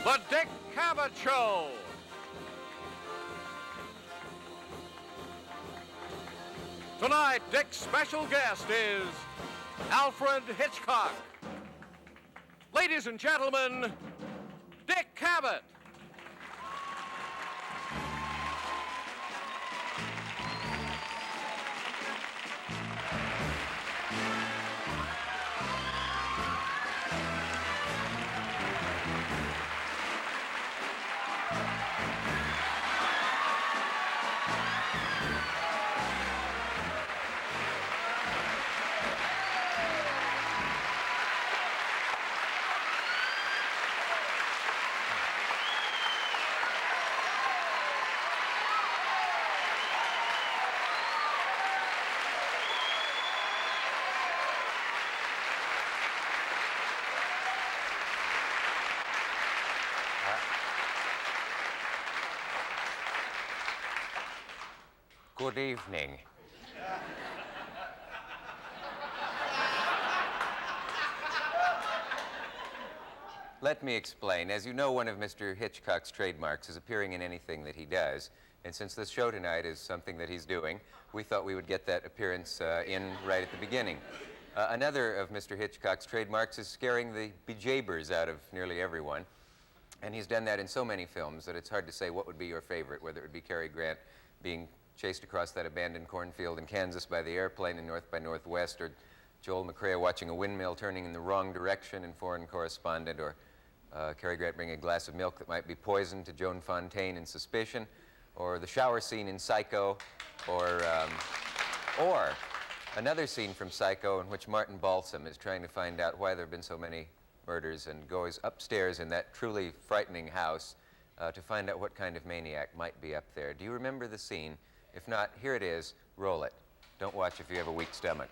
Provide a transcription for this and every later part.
The Dick Cavett Show. Tonight, Dick's special guest is Alfred Hitchcock. Ladies and gentlemen, Dick Cavett. Good evening. Let me explain. As you know, one of Mr. Hitchcock's trademarks is appearing in anything that he does. And since this show tonight is something that he's doing, we thought we would get that appearance in right at the beginning. Another of Mr. Hitchcock's trademarks is scaring the bejabbers out of nearly everyone. And he's done that in so many films that it's hard to say what would be your favorite, whether it would be Cary Grant being chased across that abandoned cornfield in Kansas by the airplane in North by Northwest, or Joel McCrea watching a windmill turning in the wrong direction in Foreign Correspondent, or Cary Grant bringing a glass of milk that might be poisoned to Joan Fontaine in Suspicion, or the shower scene in Psycho, or another scene from Psycho in which Martin Balsam is trying to find out why there have been so many murders and goes upstairs in that truly frightening house to find out what kind of maniac might be up there. Do you remember the scene? If not, here it is. Roll it. Don't watch if you have a weak stomach.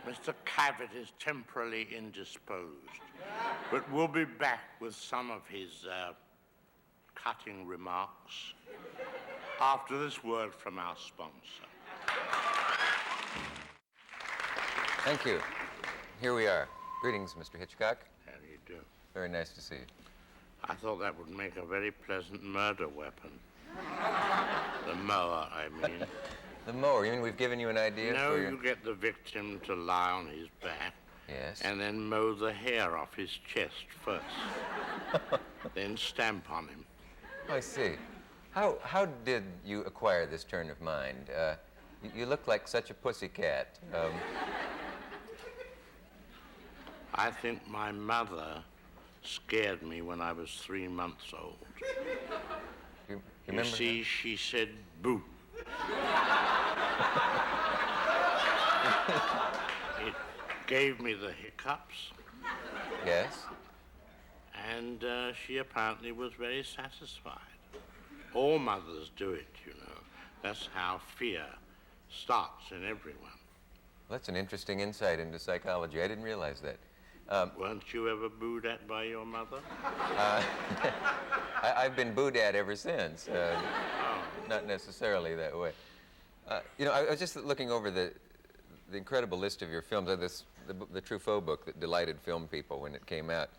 Mr. Cavett is temporarily indisposed, but we'll be back with some of his cutting remarks after this word from our sponsor. Thank you. Here we are. Greetings, Mr. Hitchcock. How do you do? Very nice to see you. I thought that would make a very pleasant murder weapon. The mower, I mean. The mower. You mean we've given you an idea No, for your... you get the victim to lie on his back. Yes. And then mow the hair off his chest first. Then stamp on him. I see. How did you acquire this turn of mind? You look like such a pussycat. I think my mother scared me when I was 3 months old. You You see, she said, boo. It gave me the hiccups. Yes? And she apparently was very satisfied. All mothers do it, you know. That's how fear starts in everyone. Well, that's an interesting insight into psychology. I didn't realize that. Weren't you ever booed at by your mother? I've been booed at ever since. Not necessarily that way. You know, I was just looking over the incredible list of your films, the Truffaut book that delighted film people when it came out,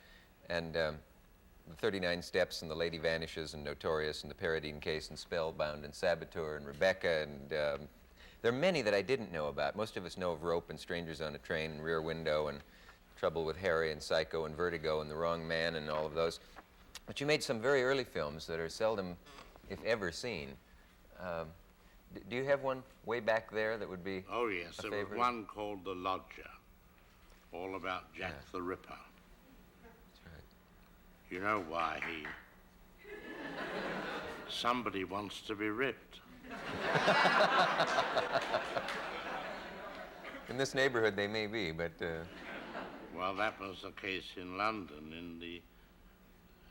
and the 39 Steps and The Lady Vanishes and Notorious and The Paradine Case and Spellbound and Saboteur and Rebecca, and there are many that I didn't know about. Most of us know of Rope and Strangers on a Train and Rear Window and Trouble with Harry and Psycho and Vertigo and The Wrong Man and all of those. But you made some very early films that are seldom, if ever, seen. Do you have one way back there that would be Oh, yes. a There favorite? was one called The Lodger, all about Jack the Ripper. That's right. You know why he... Somebody wants to be ripped. In this neighborhood, they may be, but... Well, that was the case in London in the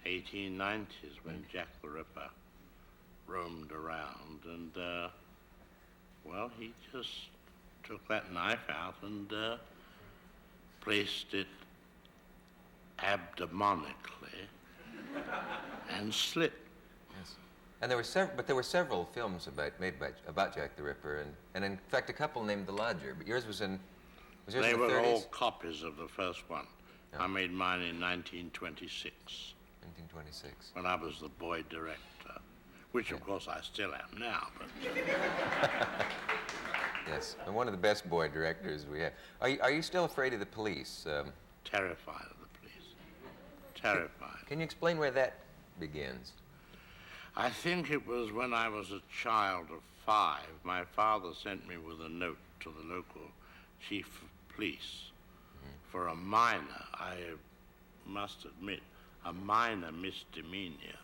1890s when Jack the Ripper roamed around, and, well, he just took that knife out and placed it abdomonically and slit. Yes. And there were several films about Jack the Ripper, and in fact a couple named The Lodger. But yours was yours They in the were 30s? all copies of the first one. Yeah. I made mine in 1926 1926. when I was the boy director, which of course I still am now. But Yes, and one of the best boy directors we have. Are you still afraid of the police? terrified of the police. Terrified. Can you explain where that begins? I think it was when I was a child of 5. My father sent me with a note to the local chief of police for a minor, I must admit, a minor misdemeanor.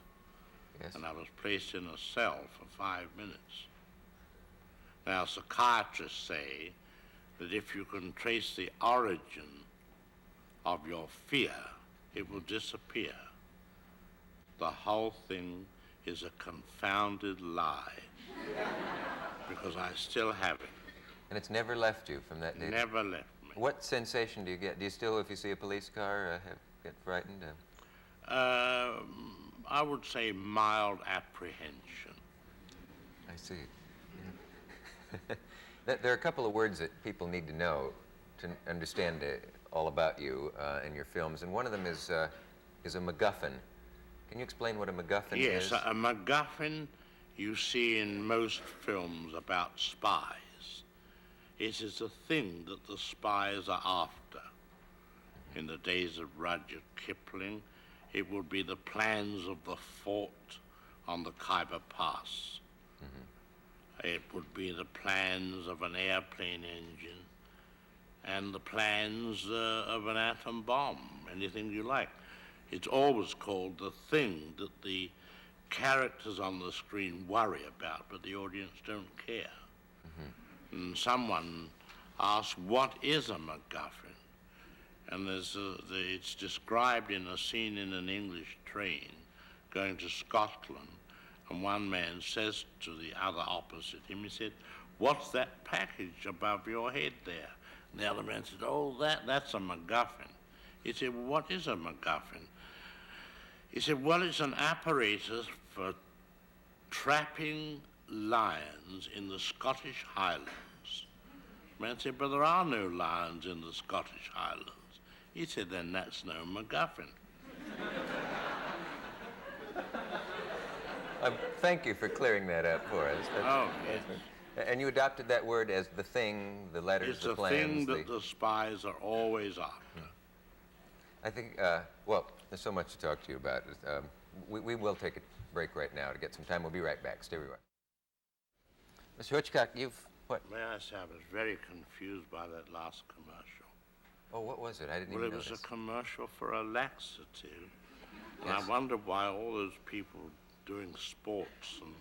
Yes. And I was placed in a cell for 5 minutes. Now, psychiatrists say that if you can trace the origin of your fear, it will disappear. The whole thing is a confounded lie, because I still have it. And it's never left you from that day? Never left me. What sensation do you get? Do you still, if you see a police car, get frightened? I would say mild apprehension. I see. Yeah. There are a couple of words that people need to know to understand all about you and your films, and one of them is a MacGuffin. Can you explain what a MacGuffin is? Yes, a MacGuffin you see in most films about spies. It is a thing that the spies are after. In the days of Rudyard Kipling, it would be the plans of the fort on the Khyber Pass. It would be the plans of an airplane engine and the plans of an atom bomb, anything you like. It's always called the thing that the characters on the screen worry about, but the audience don't care. And someone asks, what is a MacGuffin? And it's described in a scene in an English train going to Scotland, and one man says to the other opposite him, he said, what's that package above your head there? And the other man said, oh, that's a MacGuffin. He said, well, what is a MacGuffin? He said, well, it's an apparatus for trapping lions in the Scottish Highlands. The man said, but there are no lions in the Scottish Highlands. He said, then that's no MacGuffin. Thank you for clearing that up for us. Yes. And you adopted that word as the thing, the letters, It's the plans. It's a thing that the spies are always after. I think, well, there's so much to talk to you about. We will take a break right now to get some time. We'll be right back. Stay where you are. Mr. Hitchcock, what? May I say, I was very confused by that last commercial. Oh, what was it? I didn't Well, even it notice. was a commercial for a laxative. And Yes. I wonder why all those people doing sports and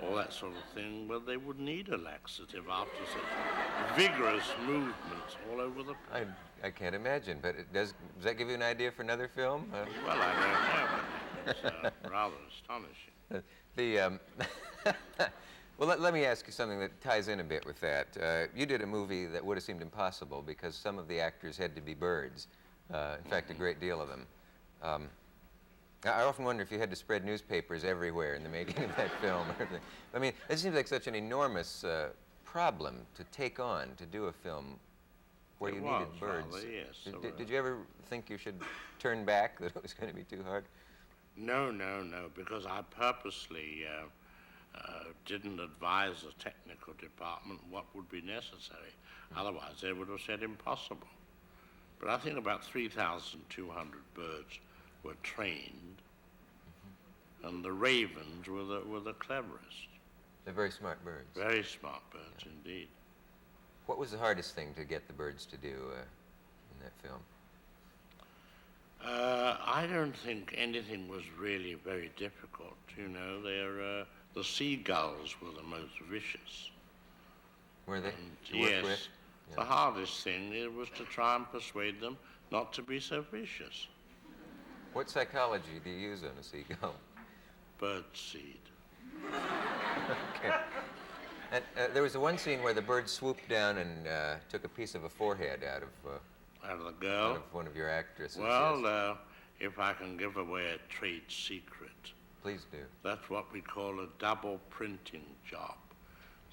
all that sort of thing, well, they would need a laxative after such vigorous movements all over the place. I can't imagine, but does that give you an idea for another film? Well, I don't know, but it's rather astonishing. Well, let me ask you something that ties in a bit with that. You did a movie that would have seemed impossible because some of the actors had to be birds. In fact, a great deal of them. I often wonder if you had to spread newspapers everywhere in the making of that film. I mean, it seems like such an enormous problem to take on, to do a film where you needed birds. Rather, yes. Did you ever think you should turn back, that it was going to be too hard? No, because I purposely didn't advise the technical department what would be necessary. Otherwise, they would have said impossible. But I think about 3,200 birds were trained, and the ravens were the cleverest. They're very smart birds. Very smart birds, indeed. What was the hardest thing to get the birds to do in that film? I don't think anything was really very difficult. You know, the seagulls were the most vicious. Were they? And To work yes, with? the hardest thing was to try and persuade them not to be so vicious. What psychology do you use on a seagull? Birdseed. Okay. And there was the one scene where the bird swooped down and took a piece of a forehead out of The girl? out of one of your actresses. Well, yes. if I can give away a trade secret, Please do. that's what we call a double printing job.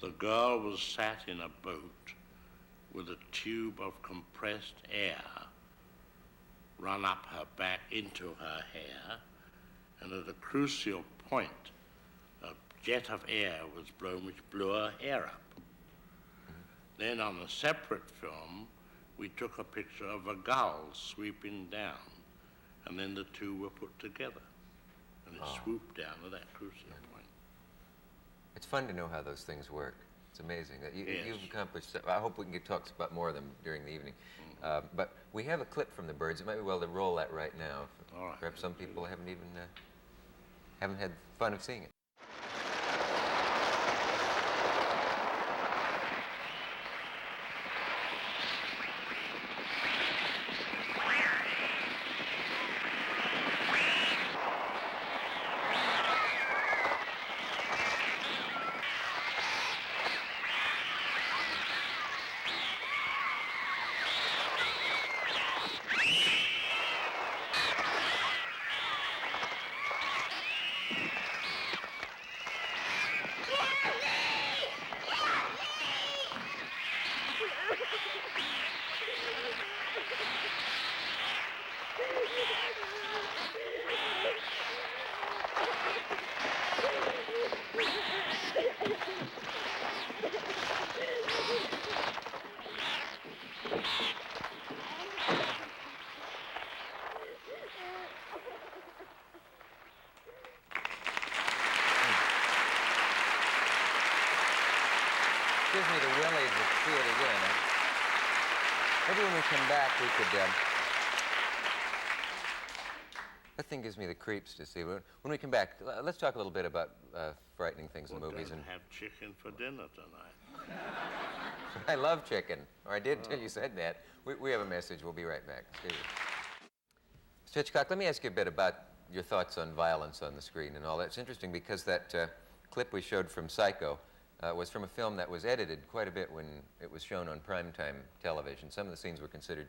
The girl was sat in a boat with a tube of compressed air run up her back into her hair, and at a crucial point, a jet of air was blown which blew her hair up. Then on a separate film, we took a picture of a gull sweeping down, and then the two were put together, and it swooped down to that crucial point. It's fun to know how those things work. It's amazing that Yes. you've accomplished. I hope we can get talks about more of them during the evening. But we have a clip from the birds. It might be well to roll that right now. All right. Perhaps some people haven't even haven't had fun of seeing it. Gives me the willies to see it again. Maybe when we come back, we could. That thing gives me the creeps to see. When we come back, let's talk a little bit about frightening things in movies. Don't have chicken for dinner tonight. I love chicken, or I did until you said that. We have a message. We'll be right back. Stay with us. Mr. Hitchcock, let me ask you a bit about your thoughts on violence on the screen and all that. It's interesting because that clip we showed from Psycho was from a film that was edited quite a bit when it was shown on primetime television. Some of the scenes were considered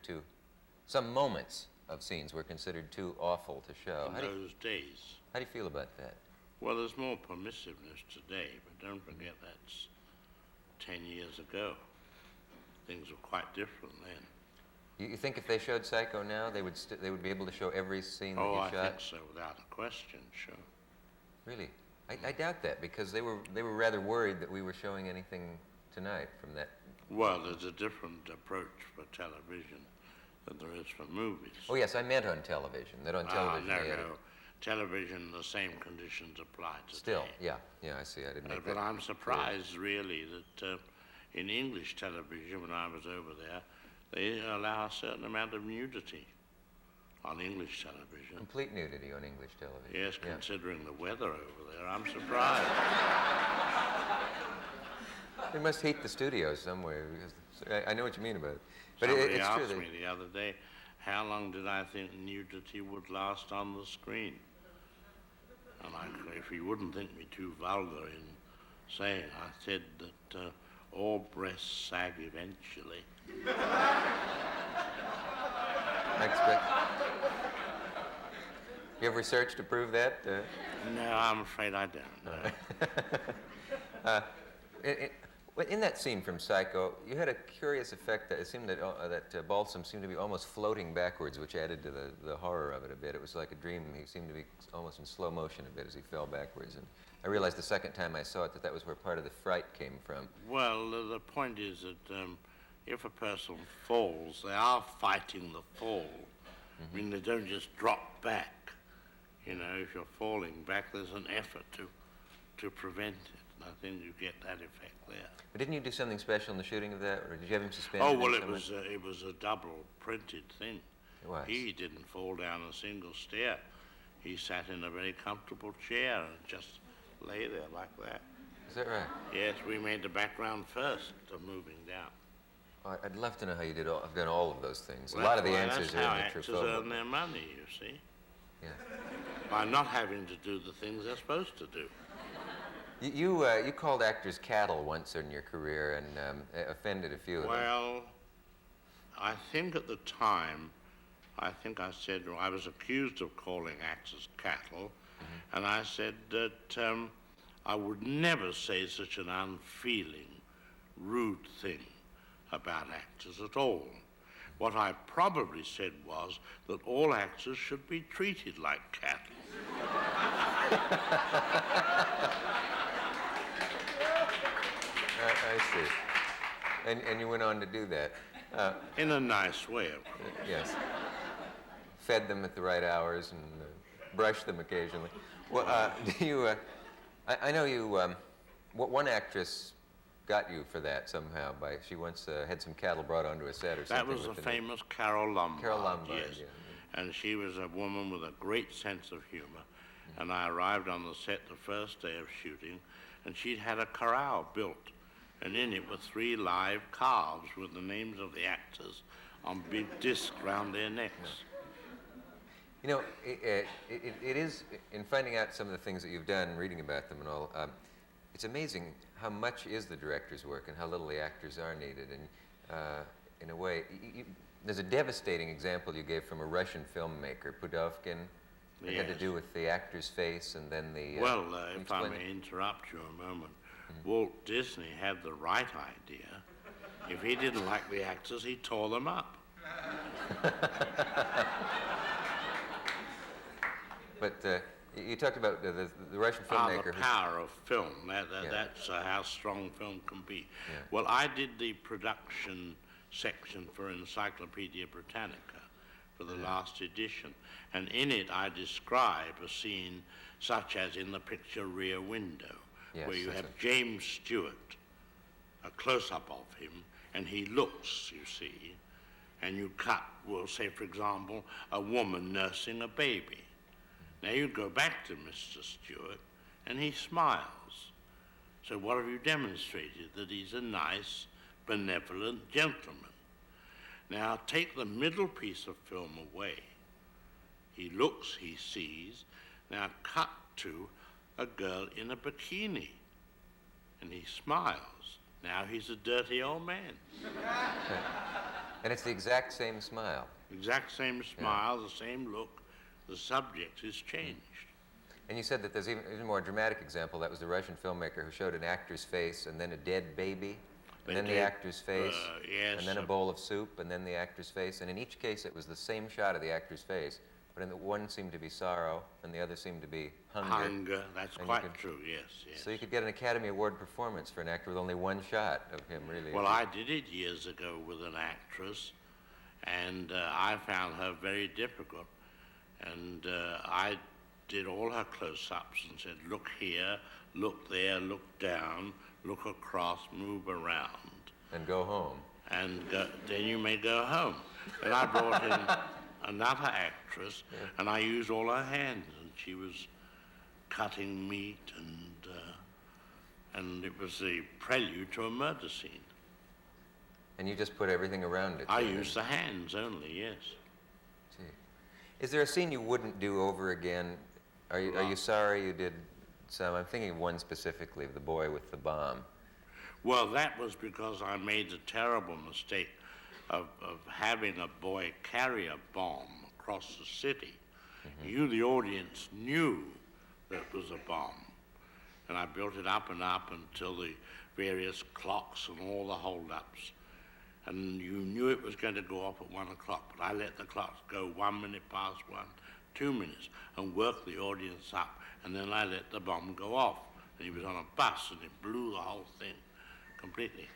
some moments of scenes were considered too awful to show. In those days. How do you feel about that? Well, there's more permissiveness today, but don't forget that's 10 years ago. Things were quite different then. You think if they showed Psycho now, they would be able to show every scene that you shot? Oh, I think so, without a question, sure. Really? I doubt that, because they were rather worried that we were showing anything tonight from that. Well, there's a different approach for television than there is for movies. Oh, yes, I meant on television, that on television they edited. No. Television, the same conditions apply today. Still, yeah, I see. I didn't make that. But I'm surprised, really, that in English television, when I was over there, they allow a certain amount of nudity on English television. Complete nudity on English television. Yes, considering the weather over there, I'm surprised. They must heat the studios somewhere, because I know what you mean about it. But Somebody it's asked true. me the other day, how long did I think nudity would last on the screen? And if you wouldn't think me too vulgar in saying, I said that all breasts sag eventually. I expect. You have research to prove that? No, I'm afraid I don't. In that scene from Psycho, you had a curious effect that it seemed that Balsam seemed to be almost floating backwards, which added to the horror of it a bit. It was like a dream. He seemed to be almost in slow motion a bit as he fell backwards. And I realized the second time I saw it that was where part of the fright came from. Well, the point is that if a person falls, they are fighting the fall. I mean, they don't just drop back. You know, if you're falling back, there's an effort to prevent it. And I think you get that effect there. But didn't you do something special in the shooting of that, or did you have him suspended? Oh, well, it was a double printed thing. It was. He didn't fall down a single stair. He sat in a very comfortable chair and just lay there like that. Is that right? Yes, we made the background first of moving down. Oh, I'd love to know how you did. I've done all of those things. Well, a lot of the answers that's how are in the actors Truffaut earn book. their money, you see. Yeah. by not having to do the things they're supposed to do. You called actors cattle once in your career and offended a few of them. Well, I think at the time, I think I said, well, I was accused of calling actors cattle, and I said that I would never say such an unfeeling, rude thing about actors at all. What I probably said was that all actors should be treated like cattle. I see. And you went on to do that. In a nice way, of course. Yes. Fed them at the right hours and brushed them occasionally. Well, do you? I know you. One actress got you for that somehow. She once had some cattle brought onto a set or something. That was the famous Carol Lombard. Carol Lombard, yes. Yeah. And she was a woman with a great sense of humor. And I arrived on the set the first day of shooting, and she'd had a corral built. And in it were 3 live calves with the names of the actors on big discs round their necks. You know, it is, in finding out some of the things that you've done, reading about them and all, it's amazing how much is the director's work and how little the actors are needed. And in a way, there's a devastating example you gave from a Russian filmmaker, Pudovkin. It had to do with the actor's face and then the... Well, if I may interrupt you a moment, Walt Disney had the right idea. If he didn't like the actors, he tore them up. But you talked about the Russian filmmaker. The power of film. That's how strong film can be. Yeah. Well, I did the production section for Encyclopedia Britannica for the last edition. And in it, I describe a scene such as in the picture Rear Window, where you have James Stewart, a close-up of him, and he looks, you see, and you cut, we'll say, for example, a woman nursing a baby. Now you go back to Mr. Stewart, and he smiles. So what have you demonstrated? That he's a nice, benevolent gentleman. Now take the middle piece of film away. He looks, he sees. Now cut to a girl in a bikini, and he smiles. Now he's a dirty old man. And it's the exact same smile. Exact same smile, the same look. The subject is changed. And you said that there's even a more dramatic example. That was the Russian filmmaker who showed an actor's face and then a dead baby, and then the actor's face, yes, and then a bowl of soup, and then the actor's face. And in each case, it was the same shot of the actor's face, but in the one seemed to be sorrow, and the other seemed to be hunger. Hunger, that's quite true, yes. So you could get an Academy Award performance for an actor with only one shot of him, really. Well, I did it years ago with an actress, and I found her very difficult. And I did all her close-ups and said, look here, look there, look down, look across, move around. And go home. And then you may go home. And I brought in another actress, and I used all her hands, and she was cutting meat, and it was the prelude to a murder scene. And you just put everything around it? I used the hands only, yes. Is there a scene you wouldn't do over again? Are you sorry you did some? I'm thinking of one specifically, of the boy with the bomb. Well, that was because I made the terrible mistake of having a boy carry a bomb across the city. Mm-hmm. You, the audience, knew that it was a bomb. And I built it up and up until the various clocks and all the hold-ups. And you knew it was going to go off at 1 o'clock, but I let the clocks go 1 minute past 1, 2 minutes, and worked the audience up, and then I let the bomb go off. And he was on a bus, and it blew the whole thing completely.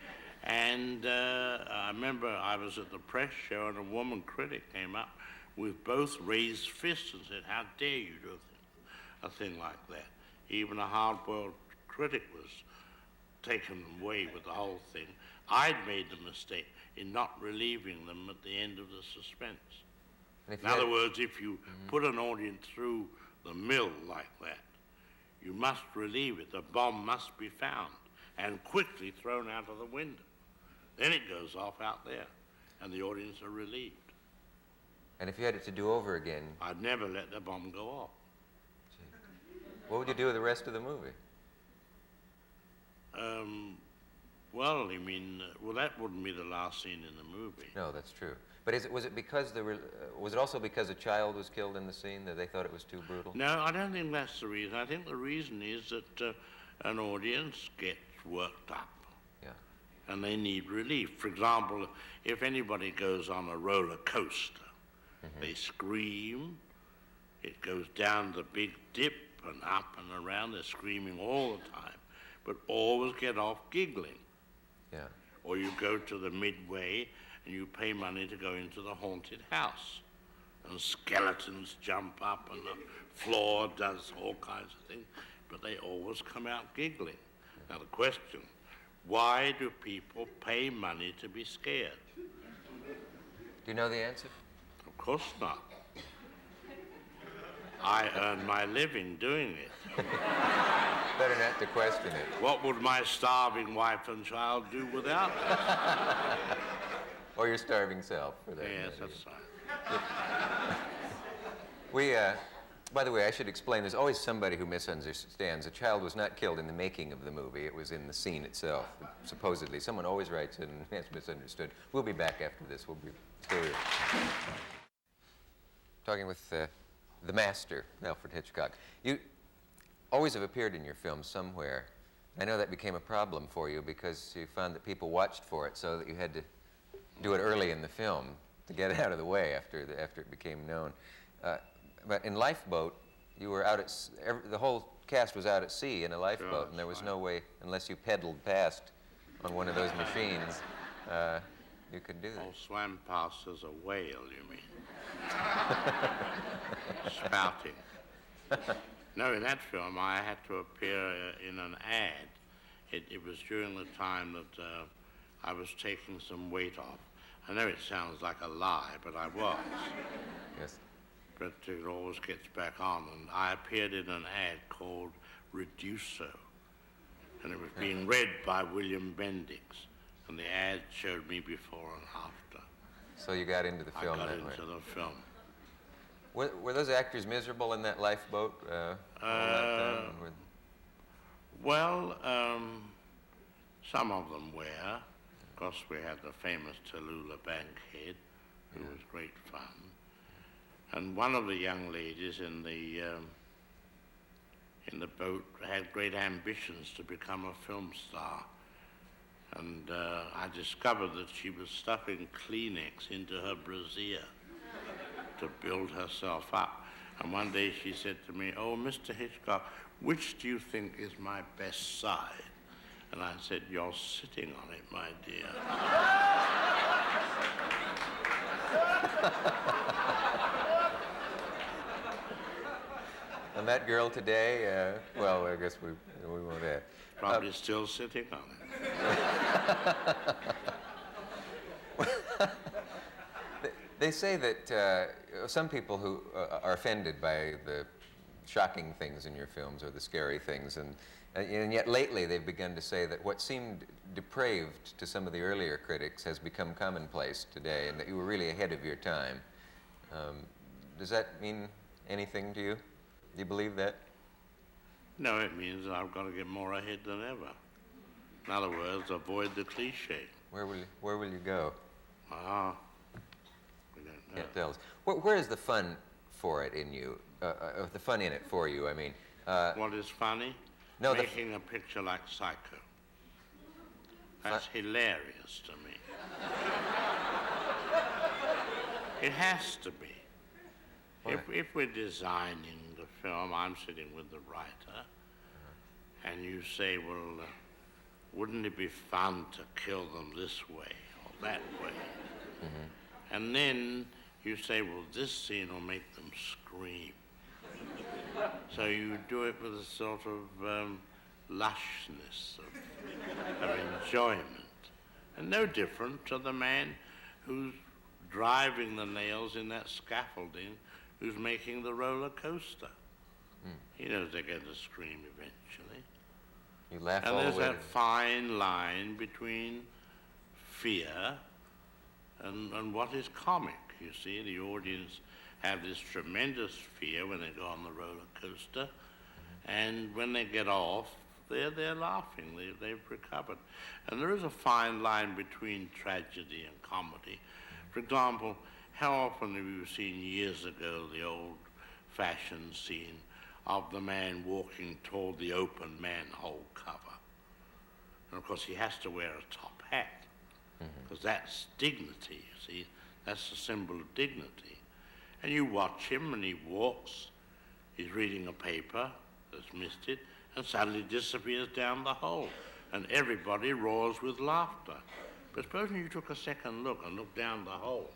And I remember I was at the press show, and a woman critic came up with both raised fists and said, how dare you do a thing like that? Even a hard-boiled critic was taken away with the whole thing. I'd made the mistake in not relieving them at the end of the suspense. In other words, if you put an audience through the mill like that, you must relieve it. The bomb must be found and quickly thrown out of the window. Then it goes off out there, and the audience are relieved. And if you had it to do over again, I'd never let the bomb go off. what would you do with the rest of the movie? Well, you mean, well, that wouldn't be the last scene in the movie. No, that's true. But was it because was it also because a child was killed in the scene that they thought it was too brutal? No, I don't think that's the reason. I think the reason is that an audience gets worked up. Yeah. And they need relief. For example, if anybody goes on a roller coaster, they scream, it goes down the big dip and up and around, they're screaming all the time, but always get off giggling. Yeah. Or you go to the midway and you pay money to go into the haunted house, and skeletons jump up and the floor does all kinds of things, but they always come out giggling. Now the question, why do people pay money to be scared? Do you know the answer? Of course not. I earn my living doing it. Better not to question it. What would my starving wife and child do without us? Or your starving self, for that Yes, matter. that's right. We, by the way, I should explain, there's always somebody who misunderstands. A child was not killed in the making of the movie. It was in the scene itself, supposedly. Someone always writes in and has misunderstood. We'll be back after this. We'll be still here. Talking with the master, Alfred Hitchcock. You always have appeared in your films somewhere. I know that became a problem for you because you found that people watched for it, so that you had to do it early in the film to get it out of the way after it became known. But in Lifeboat, you were out at the whole cast was out at sea in a lifeboat, and there was no way, unless you pedaled past on one of those machines, you could do that. Or swam past as a whale, you mean? Spouting. No, in that film, I had to appear in an ad. It was during the time that I was taking some weight off. I know it sounds like a lie, but I was. Yes. But it always gets back on. And I appeared in an ad called Reducer. And it was being read by William Bendix. And the ad showed me before and after. So you got into the film that way. I got into the film. Were those actors miserable in that lifeboat all that time? Well, some of them were. Of course, we had the famous Tallulah Bankhead, who was great fun. And one of the young ladies in the boat had great ambitions to become a film star. And I discovered that she was stuffing Kleenex into her brassiere to build herself up. And one day she said to me, "Oh, Mr. Hitchcock, which do you think is my best side?" And I said, "You're sitting on it, my dear." And that girl today, well, I guess we won't ask. Probably still sitting on it. They say that some people who are offended by the shocking things in your films or the scary things, and yet lately they've begun to say that what seemed depraved to some of the earlier critics has become commonplace today, and that you were really ahead of your time. Does that mean anything to you? Do you believe that? No, it means I've got to get more ahead than ever. In other words, avoid the cliche. Where will you go? We don't know. Can't tell us. Where is the fun for it in you? The fun in it for you? I mean. What is funny? No, making a picture like Psycho. That's hilarious to me. It has to be. If we're designing the film, I'm sitting with the writer, and you say, well, wouldn't it be fun to kill them this way or that way? Mm-hmm. And then you say, well, this scene will make them scream. So you do it with a sort of lushness of enjoyment. And no different to the man who's driving the nails in that scaffolding, who's making the roller coaster. He knows they're going to scream eventually. You laugh and all the way. there's that fine line between fear and what is comic. You see, the audience have this tremendous fear when they go on the roller coaster, and when they get off, they're laughing. They've recovered. And there is a fine line between tragedy and comedy. For example, how often have you seen years ago the old-fashioned scene of the man walking toward the open manhole cover? And of course, he has to wear a top hat, because that's dignity, you see. That's the symbol of dignity. And you watch him, and he walks, he's reading a paper that's missed it, and suddenly disappears down the hole, and everybody roars with laughter. But supposing you took a second look and looked down the hole.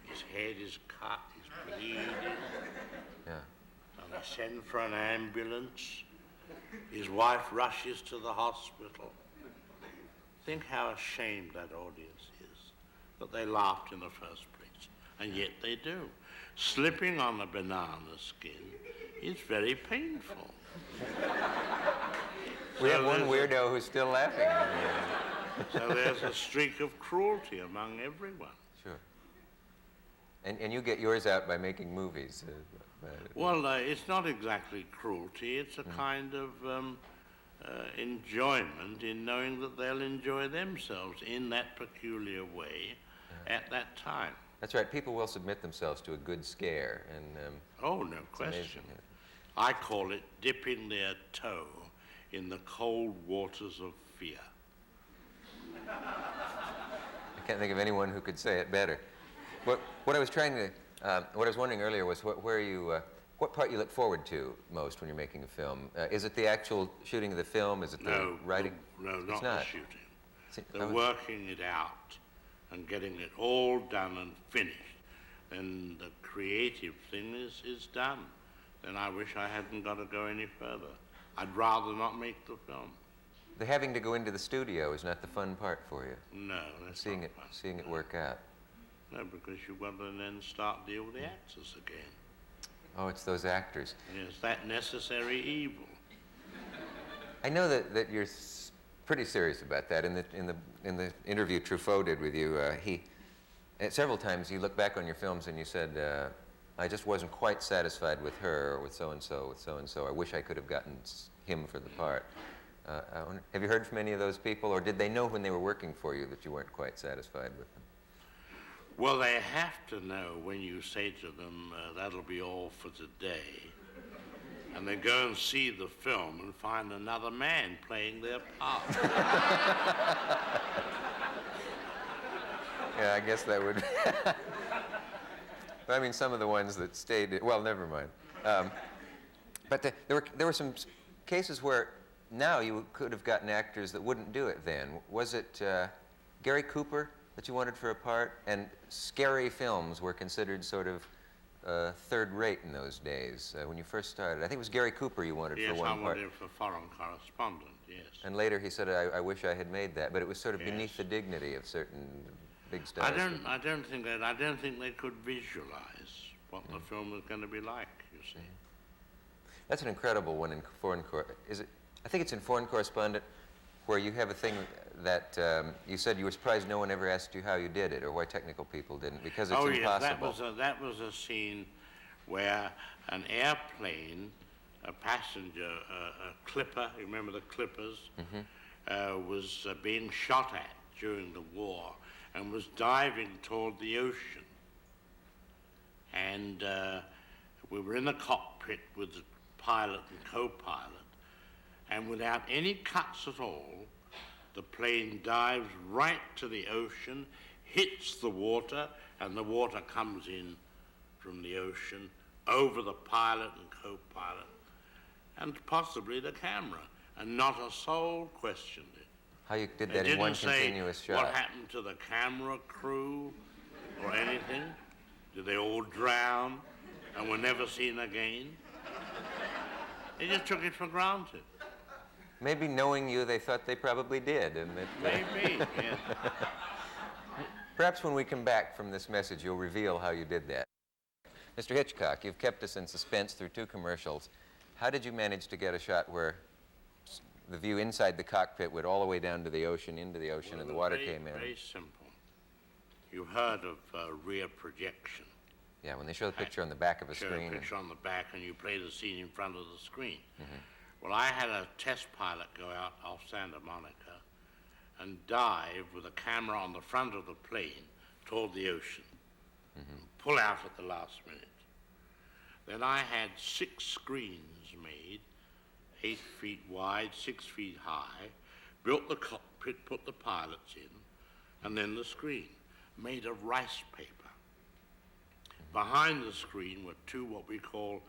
His head is cut, he's bleeding. Yeah. And they send for an ambulance. His wife rushes to the hospital. Think how ashamed that audience is that they laughed in the first place, and yet they do. Slipping on a banana skin is very painful. We have one weirdo who's still laughing. So there's a streak of cruelty among everyone. Sure. And you get yours out by making movies. Well, it's not exactly cruelty. It's a kind of enjoyment in knowing that they'll enjoy themselves in that peculiar way at that time. That's right. People will submit themselves to a good scare. And oh, no question. I call it dipping their toe in the cold waters of fear. I can't think of anyone who could say it better. What I was wondering earlier was what part you look forward to most when you're making a film. Is it the actual shooting of the film? Is it the writing? No, It's not the shooting. The working it out and getting it all done and finished. And the creative thing is done. Then I wish I hadn't got to go any further. I'd rather not make the film. The having to go into the studio is not the fun part for you. No, that's seeing not it, fun. seeing it work out. No, because you've got to then start deal with the actors again. Oh, it's those actors. Yes, that necessary evil. I know that you're pretty serious about that. In the interview Truffaut did with you, several times you look back on your films and you said, I just wasn't quite satisfied with her or with so-and-so, with so-and-so. I wish I could have gotten him for the part. Have you heard from any of those people, or did they know when they were working for you that you weren't quite satisfied with them? Well, they have to know when you say to them, that'll be all for today. And they go and see the film and find another man playing their part. Yeah, I guess that would... I mean, some of the ones that stayed... Well, never mind. But there were some cases where now you could have gotten actors that wouldn't do it then. Was it Gary Cooper that you wanted for a part? And scary films were considered sort of third-rate in those days when you first started. I think it was Gary Cooper you wanted for one part. Yes, I wanted for Foreign Correspondent, yes. And later he said, I wish I had made that, but it was sort of beneath the dignity of certain big stars. I don't think they could visualize what the film was going to be like, you see. That's an incredible one in Foreign Correspondent. I think it's in Foreign Correspondent where you have a thing that you said you were surprised no one ever asked you how you did it or why technical people didn't, because it's impossible. Yes, that was a scene where an airplane, a passenger, a clipper, you remember the clippers, was being shot at during the war and was diving toward the ocean. And we were in the cockpit with the pilot and co-pilot, and without any cuts at all, the plane dives right to the ocean, hits the water, and the water comes in from the ocean over the pilot and co-pilot, and possibly the camera, and not a soul questioned it. How you did that in one continuous shot? What happened to the camera crew or anything? Did they all drown and were never seen again? They just took it for granted. Maybe knowing you, they thought they probably did. And that, Maybe, yes. Perhaps when we come back from this message, you'll reveal how you did that. Mr. Hitchcock, you've kept us in suspense through 2 commercials. How did you manage to get a shot where the view inside the cockpit went all the way down to the ocean, into the ocean, and the water came in? Very simple. You've heard of rear projection. Yeah, when they show the picture on the back of a Show screen. a picture on the back and you play the scene in front of the screen. Well, I had a test pilot go out off Santa Monica and dive with a camera on the front of the plane toward the ocean, and pull out at the last minute. Then I had 6 screens made, 8 feet wide, 6 feet high, built the cockpit, put the pilots in, and then the screen, made of rice paper. Behind the screen were 2 what we call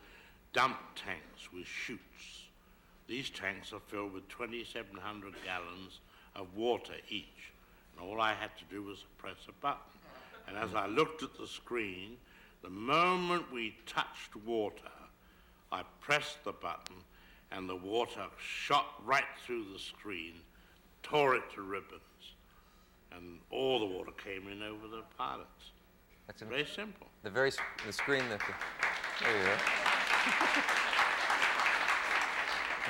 dump tanks with chutes. These tanks are filled with 2,700 gallons of water each. And all I had to do was press a button. And as I looked at the screen, the moment we touched water, I pressed the button and the water shot right through the screen, tore it to ribbons, and all the water came in over the pilots. That's very simple. The screen that there you go.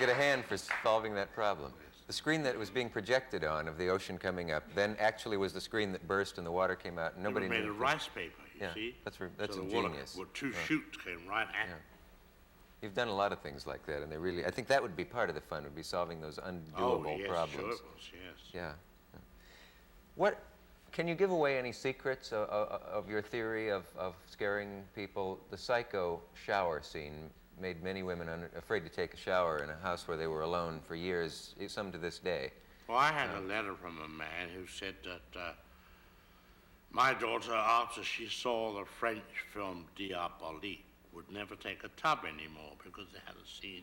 Get a hand for solving that problem. The screen that was being projected on of the ocean coming up then actually was the screen that burst and the water came out. And nobody it was made knew. of rice paper, you see? That's so ingenious. Water, 2 chutes came right at it. You've done a lot of things like that, and they really, I think that would be part of the fun, would be solving those undoable problems. Sure it was, yes. Yeah. What, can you give away any secrets of your theory of scaring people? The psycho shower scene made many women afraid to take a shower in a house where they were alone for years, some to this day. Well, I had a letter from a man who said that my daughter, after she saw the French film Diabolique, would never take a tub anymore because they had a scene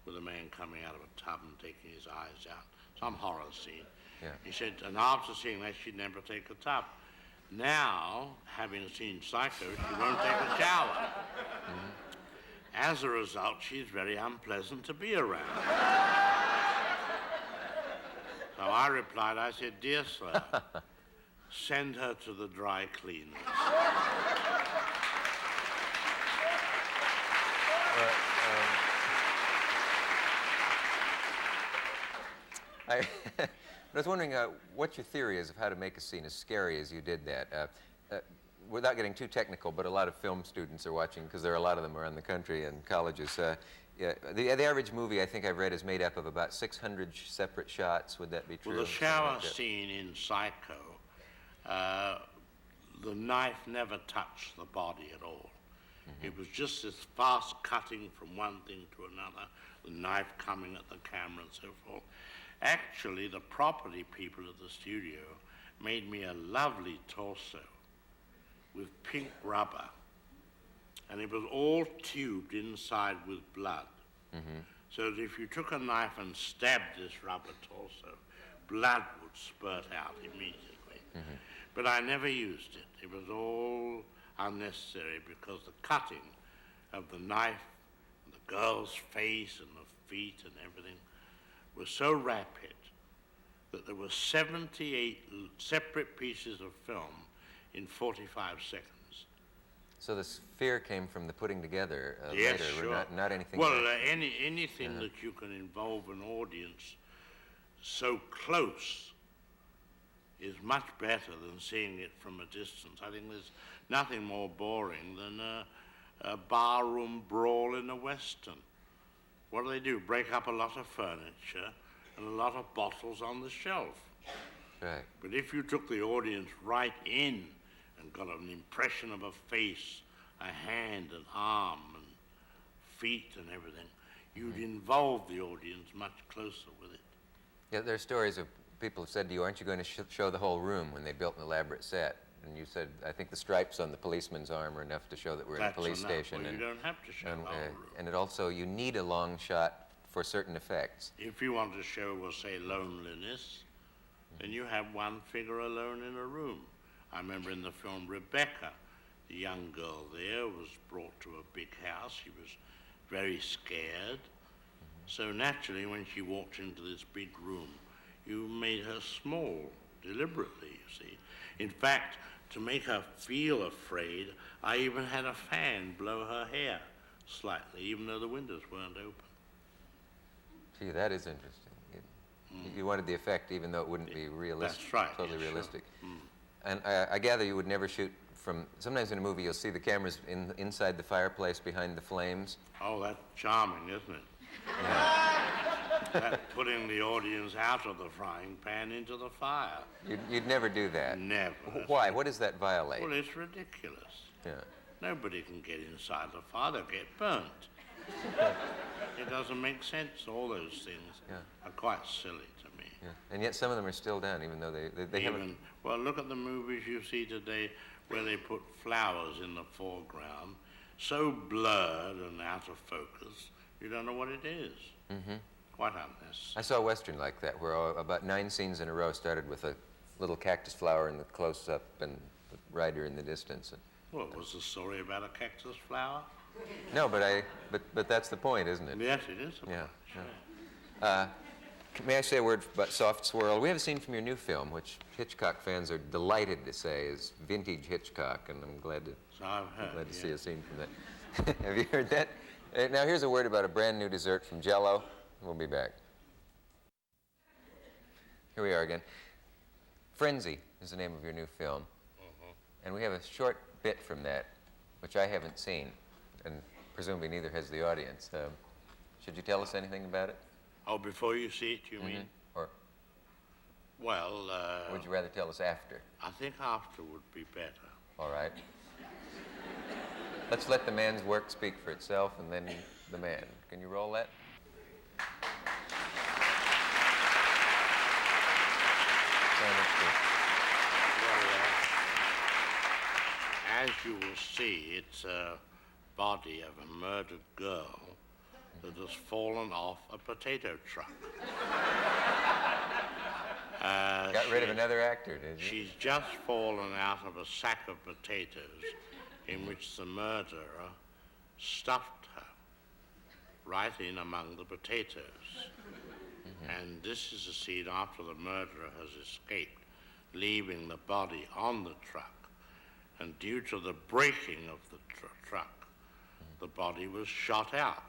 with a man coming out of a tub and taking his eyes out, some horror scene. Yeah. He said, and after seeing that, she'd never take a tub. Now, having seen Psycho, she won't take a shower. As a result, she's very unpleasant to be around. So I replied, I said, dear sir, send her to the dry cleaners. I was wondering what your theory is of how to make a scene as scary as you did that. Without getting too technical, but a lot of film students are watching because there are a lot of them around the country and colleges. The average movie, I think I've read, is made up of about 600 separate shots. Would that be true? Well, the shower scene in Psycho, the knife never touched the body at all. It was just this fast cutting from one thing to another, the knife coming at the camera and so forth. Actually, the property people at the studio made me a lovely torso with pink rubber, and it was all tubed inside with blood. So that if you took a knife and stabbed this rubber torso, blood would spurt out immediately. But I never used it. It was all unnecessary because the cutting of the knife, and the girl's face and the feet and everything was so rapid that there were 78 separate pieces of film in 45 seconds. So this fear came from the putting together Yes, later, sure. not anything Well, else. anything that you can involve an audience so close is much better than seeing it from a distance. I think there's nothing more boring than a barroom brawl in a Western. What do? Break up a lot of furniture and a lot of bottles on the shelf. Right. But if you took the audience right in and got an impression of a face, a hand, an arm, and feet and everything, you'd involve the audience much closer with it. Yeah, there are stories of people have said to you, aren't you going to show the whole room when they built an elaborate set? And you said, I think the stripes on the policeman's arm are enough to show that we're in a police station. Well, you don't have to show the whole room. And it also, you need a long shot for certain effects. If you want to show, we'll say, loneliness, then you have one figure alone in a room. I remember in the film Rebecca, the young girl there was brought to a big house. She was very scared. So naturally, when she walked into this big room, you made her small, deliberately, you see. In fact, to make her feel afraid, I even had a fan blow her hair slightly, even though the windows weren't open. Gee, that is interesting. You wanted the effect even though it wouldn't be realistic. That's right. Totally yes, realistic. Sure. And I gather you would never shoot from... Sometimes in a movie you'll see the cameras inside the fireplace behind the flames. Oh, that's charming, isn't it? Yeah. That's putting the audience out of the frying pan into the fire. You'd never do that? Never. Why? What does that violate? Well, it's ridiculous. Yeah. Nobody can get inside the fire. They'll get burnt. It doesn't make sense. All those things are quite silly to me. Yeah. And yet some of them are still done, even though they haven't... Well, look at the movies you see today where they put flowers in the foreground, so blurred and out of focus, you don't know what it is. Mm-hmm. Quite unnecessary. I saw a Western like that, where about 9 scenes in a row started with a little cactus flower in the close-up and the rider in the distance. Well, was the story about a cactus flower? No, but that's the point, isn't it? Yes, it is. Yeah. Sure. Yeah. May I say a word about Soft Swirl? We have a scene from your new film, which Hitchcock fans are delighted to say is vintage Hitchcock, and I'm glad to, So I've heard, glad to see a scene from that. Have you heard that? Now here's a word about a brand new dessert from Jell-O. We'll be back. Here we are again. Frenzy is the name of your new film. Mm-hmm. And we have a short bit from that, which I haven't seen, and presumably neither has the audience. Should you tell us anything about it? Oh, before you see it, you mean? Or Well, would you rather tell us after? I think after would be better. All right. Let's let the man's work speak for itself, and then the man. Can you roll that? As you will see, it's a body of a murdered girl that has fallen off a potato truck. Got rid of another actor, did you? She's just fallen out of a sack of potatoes in which the murderer stuffed her right in among the potatoes. Mm-hmm. And this is a scene after the murderer has escaped, leaving the body on the truck. And due to the braking of the truck, the body was shot out.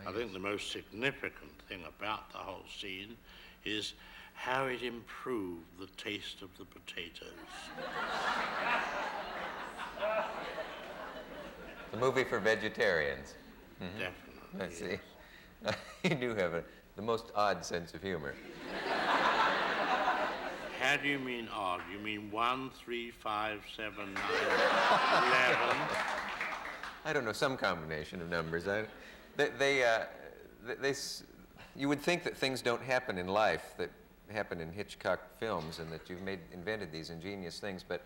I think the most significant thing about the whole scene is how it improved the taste of the potatoes. The movie for vegetarians. Mm-hmm. Definitely. I see. Yes. You do have the most odd sense of humor. How do you mean odd? You mean 1, 3, 5, 7, 9, 11? I don't know, some combination of numbers. You would think that things don't happen in life that happen in Hitchcock films, and that you've invented these ingenious things, but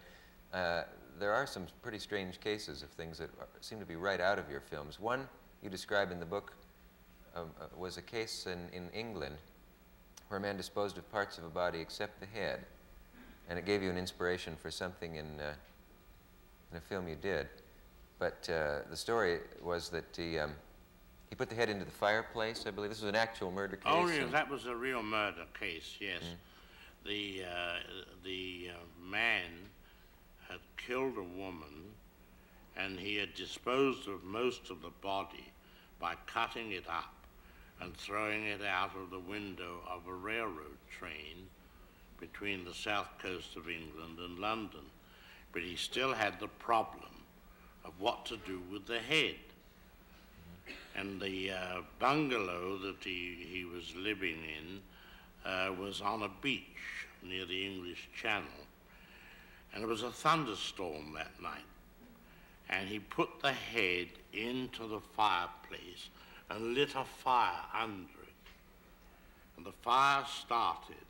there are some pretty strange cases of things that seem to be right out of your films. One you describe in the book was a case in England where a man disposed of parts of a body except the head, and it gave you an inspiration for something in a film you did. But the story was that he put the head into the fireplace, I believe. This was an actual murder case. Oh, yes, that was a real murder case, yes. Mm. The man had killed a woman, and he had disposed of most of the body by cutting it up and throwing it out of the window of a railroad train between the south coast of England and London. But he still had the problem of what to do with the head. And the bungalow that he was living in was on a beach near the English Channel. And it was a thunderstorm that night. And he put the head into the fireplace and lit a fire under it. And the fire started,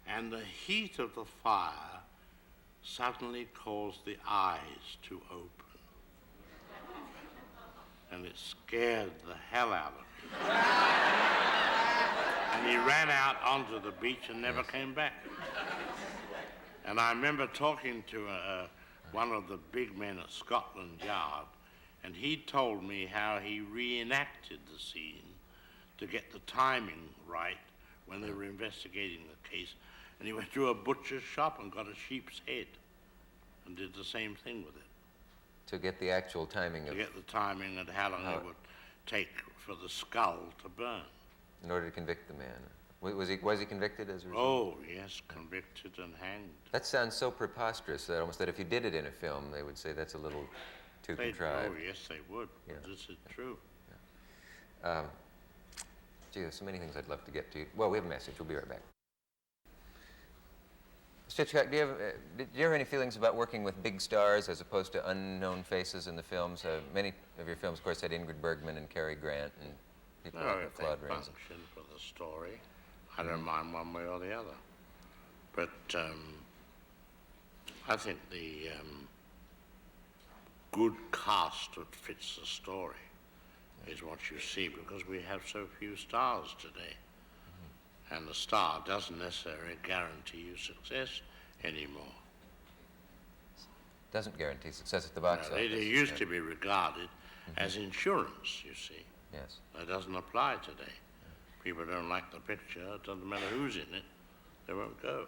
and the heat of the fire suddenly caused the eyes to open. And it scared the hell out of him. And he ran out onto the beach and never came back. And I remember talking to one of the big men at Scotland Yard, and he told me how he reenacted the scene to get the timing right when they were investigating the case. And he went to a butcher's shop and got a sheep's head and did the same thing with it. To get the actual timing to get the timing and how long it would take for the skull to burn. In order to convict the man. Was he convicted as a result? Oh, yes, convicted and hanged. That sounds so preposterous that almost that if you did it in a film, they would say that's a little too contrived. Oh, yes, they would. Yeah. This is true. Gee, there's so many things I'd love to get to. Well, we have a message. We'll be right back. Mr. Hitchcock, do you have any feelings about working with big stars as opposed to unknown faces in the films? Many of your films, of course, had Ingrid Bergman and Cary Grant and people like Claude They Rains. function for the story. I don't mind one way or the other. But I think the good cast that fits the story is what you see, because we have so few stars today. And the star doesn't necessarily guarantee you success anymore. Doesn't guarantee success at the box office. It used to be regarded as insurance, you see. Yes. That doesn't apply today. People don't like the picture, it doesn't matter who's in it, they won't go.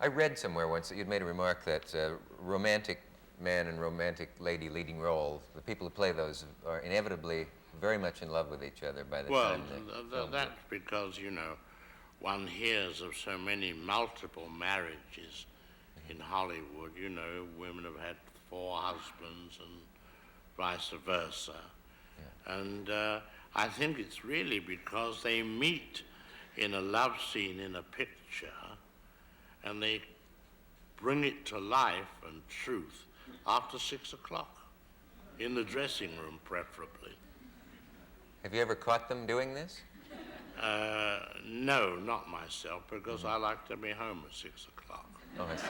I read somewhere once that you'd made a remark that romantic man and romantic lady leading roles, the people who play those are inevitably very much in love with each other by the time they film that's because, you know, one hears of so many multiple marriages in Hollywood. You know, women have had 4 husbands and vice versa. Yeah. And I think it's really because they meet in a love scene in a picture and they bring it to life and truth after 6 o'clock, in the dressing room preferably. Have you ever caught them doing this? No, not myself, because I like to be home at 6 o'clock. Oh, I see.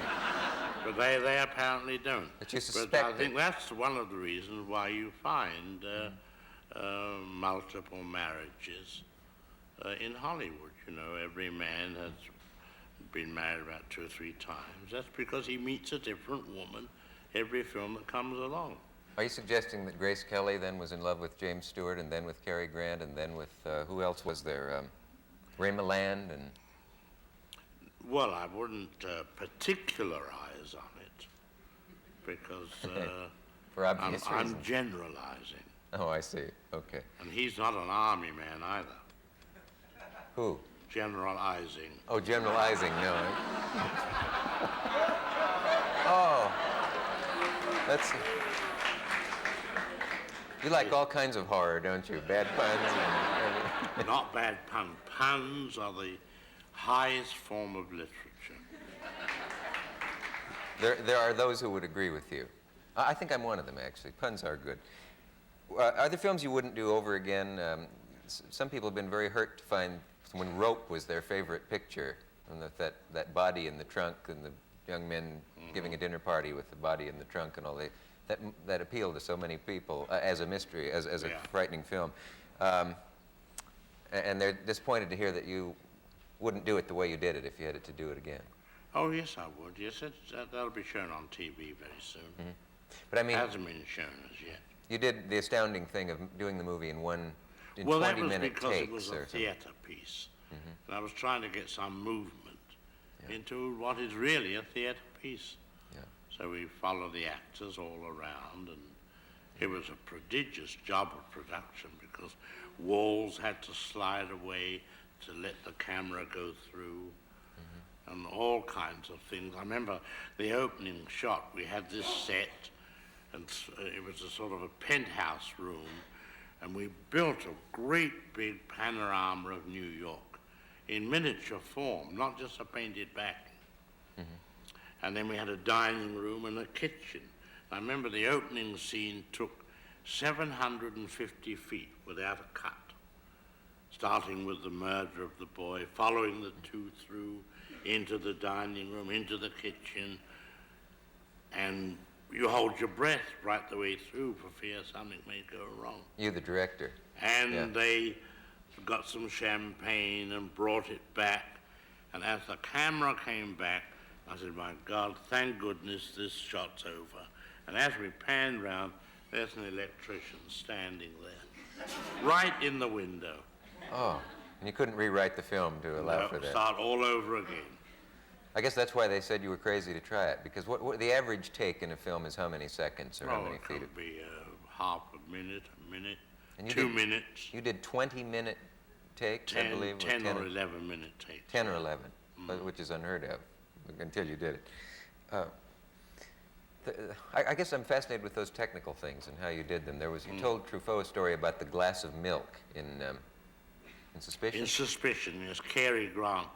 But they apparently don't. But you suspect But I think that's one of the reasons why you find multiple marriages in Hollywood. You know, every man has been married about 2 or 3 times. That's because he meets a different woman every film that comes along. Are you suggesting that Grace Kelly then was in love with James Stewart and then with Cary Grant and then with, who else was there? Ray Milland and... Well, I wouldn't particularize on it because For obvious I'm reasons. generalizing. Oh, I see. Okay. And he's not an army man either. Who? Generalizing. Oh, generalizing, no. Oh. That's... You like all kinds of horror, don't you? Bad puns and... Not bad pun. Puns are the highest form of literature. There are those who would agree with you. I think I'm one of them, actually. Puns are good. Are there films you wouldn't do over again? Some people have been very hurt to find when Rope was their favorite picture, and that body in the trunk and the young men giving a dinner party with the body in the trunk and all that appealed to so many people as a mystery, as a frightening film. And they're disappointed to hear that you wouldn't do it the way you did it if you had to do it again. Oh, yes, I would. Yes, that'll be shown on TV very soon. Mm-hmm. But I mean... It hasn't been shown as yet. You did the astounding thing of doing the movie in 20-minute takes Well, that was because it was a theater piece. Mm-hmm. And I was trying to get some movement into what is really a theater piece. Yeah. So we followed the actors all around, and it was a prodigious job of production because walls had to slide away to let the camera go through, and all kinds of things. I remember the opening shot, we had this set, and it was a sort of a penthouse room, and we built a great big panorama of New York in miniature form, not just a painted backing. And then we had a dining room and a kitchen. I remember the opening scene took 750 feet without a cut, starting with the murder of the boy, following the 2 through into the dining room, into the kitchen, and you hold your breath right the way through for fear something may go wrong. You, the director. And they got some champagne and brought it back, and as the camera came back, I said, my God, thank goodness this shot's over. And as we panned round, there's an electrician standing there, right in the window. Oh, and you couldn't rewrite the film to allow for that. Start all over again. I guess that's why they said you were crazy to try it, because what the average take in a film is how many seconds or how many feet? It could be half a minute, And you 2 did- minutes. You did 20-minute takes, I believe. 10 or 11 minute takes. 10 or 11, which is unheard of until you did it. I guess I'm fascinated with those technical things and how you did them. You told Truffaut a story about the glass of milk in Suspicion? In Suspicion, yes. Cary Grant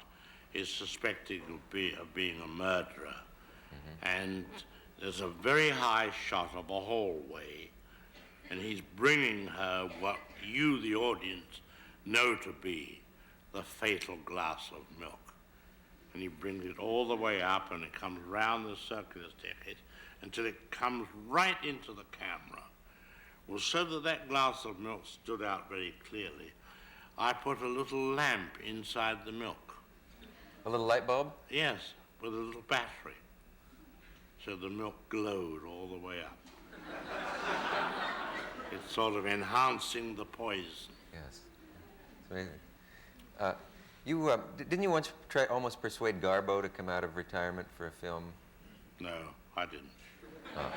is suspected of being a murderer. And there's a very high shot of a hallway, and he's bringing her what you, the audience, know to be the fatal glass of milk. And he brings it all the way up, and it comes round the circular staircase until it comes right into the camera. Well, so that that glass of milk stood out very clearly, I put a little lamp inside the milk. A little light bulb? Yes, with a little battery. So the milk glowed all the way up. It's sort of enhancing the poison. Yes. It's amazing. Didn't you once try almost persuade Garbo to come out of retirement for a film? No, I didn't. Oh.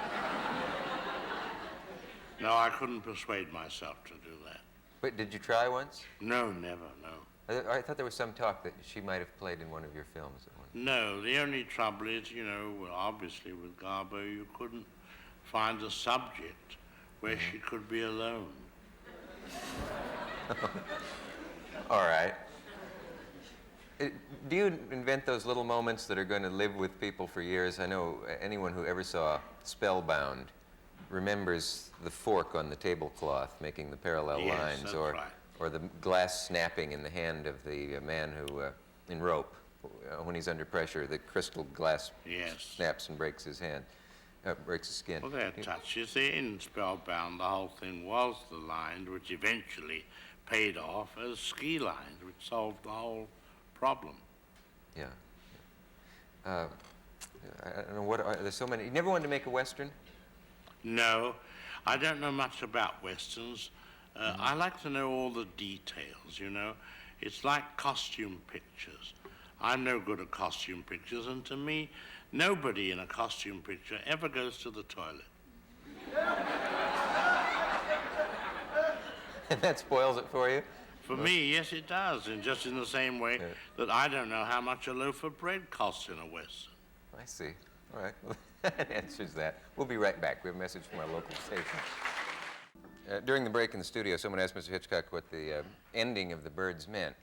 No, I couldn't persuade myself to do that. Wait, did you try once? No, never, no. I thought there was some talk that she might have played in one of your films at one. No, the only trouble is, you know, well, obviously with Garbo, you couldn't find a subject where she could be alone. All right. Do you invent those little moments that are going to live with people for years? I know anyone who ever saw Spellbound remembers the fork on the tablecloth making the parallel Yes, lines, that's or right. or the glass snapping in the hand of the man who in Rope, when he's under pressure, the crystal glass Yes. snaps and breaks his hand, breaks his skin. Well, they're touches. In Spellbound, the whole thing was the line, which eventually paid off as ski lines, which solved the whole problem. Yeah. I don't know what. There's so many. You never wanted to make a Western? No, I don't know much about Westerns. I like to know all the details, you know. It's like costume pictures. I'm no good at costume pictures, and to me, nobody in a costume picture ever goes to the toilet. And that spoils it for you? For me, yes, it does, and just in the same way that I don't know how much a loaf of bread costs in a Western. I see. All right. Well, that answers that. We'll be right back. We have a message from our local station. During the break in the studio, someone asked Mr. Hitchcock what the ending of The Birds meant.